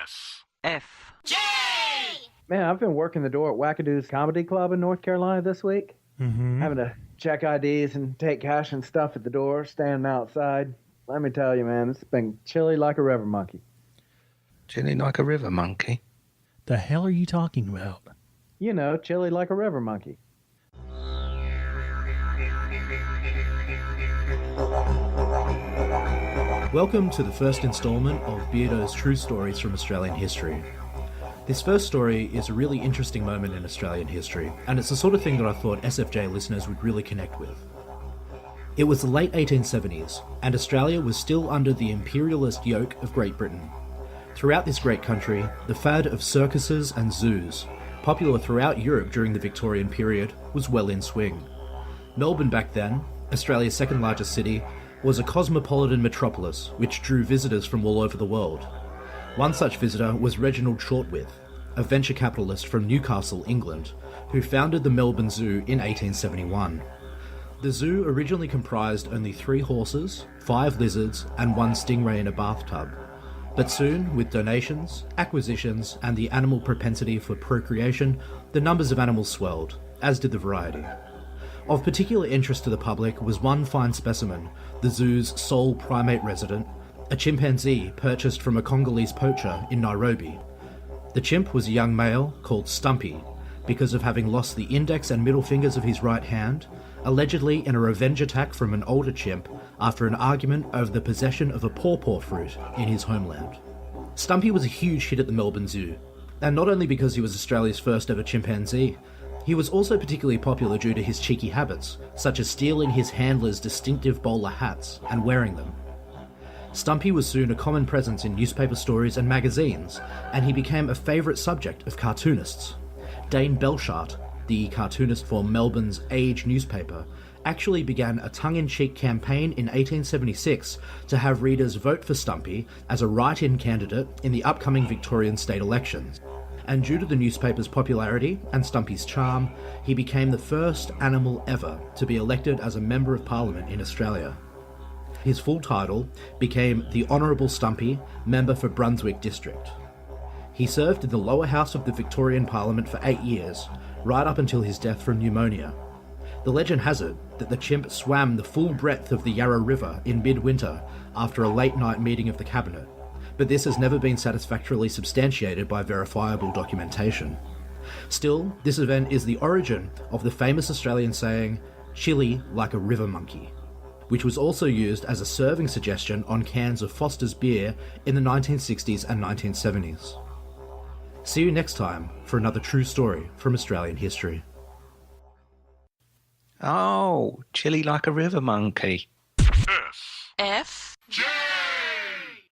S. F. J! Man, I've been working the door at Wackadoo's Comedy Club in North Carolina this week. Having to check IDs and take cash and stuff at the door, standing outside. Let me tell you, man, it's been chilly like a river monkey. Chilly like a river monkey? The hell are you talking about? You know, chilly like a river monkey. Welcome to the first instalment of Beardo's True Stories from Australian History. This first story is a really interesting moment in Australian history, and it's the sort of thing that I thought SFJ listeners would really connect with. It was the late 1870s, and Australia was still under the imperialist yoke of Great Britain. Throughout this great country, the fad of circuses and zoos, popular throughout Europe during the Victorian period, was well in swing. Melbourne back then, Australia's second largest city, was a cosmopolitan metropolis which drew visitors from all over the world. One such visitor was Reginald Shortwith, a venture capitalist from Newcastle, England, who founded the Melbourne Zoo in 1871. The zoo originally comprised only 3 horses, 5 lizards, and 1 stingray in a bathtub. But soon, with donations, acquisitions, and the animal propensity for procreation, the numbers of animals swelled, as did the variety. Of particular interest to the public was one fine specimen, the zoo's sole primate resident, a chimpanzee purchased from a Congolese poacher in Nairobi. The chimp was a young male called Stumpy, because of having lost the index and middle fingers of his right hand, allegedly in a revenge attack from an older chimp after an argument over the possession of a pawpaw fruit in his homeland. Stumpy was a huge hit at the Melbourne Zoo, and not only because he was Australia's first ever chimpanzee, he was also particularly popular due to his cheeky habits, such as stealing his handlers' distinctive bowler hats and wearing them. Stumpy was soon a common presence in newspaper stories and magazines, and he became a favourite subject of cartoonists. Dane Belshart, the cartoonist for Melbourne's Age newspaper, actually began a tongue-in-cheek campaign in 1876 to have readers vote for Stumpy as a write-in candidate in the upcoming Victorian state elections. And due to the newspaper's popularity and Stumpy's charm, he became the first animal ever to be elected as a Member of Parliament in Australia. His full title became the Honourable Stumpy, Member for Brunswick District. He served in the lower house of the Victorian Parliament for 8 years, right up until his death from pneumonia. The legend has it that the chimp swam the full breadth of the Yarra River in midwinter after a late-night meeting of the cabinet, but this has never been satisfactorily substantiated by verifiable documentation. Still, this event is the origin of the famous Australian saying, "chilly like a river monkey," which was also used as a serving suggestion on cans of Foster's beer in the 1960s and 1970s. See you next time for another true story from Australian history. Oh, chilly like a river monkey. S. F. J.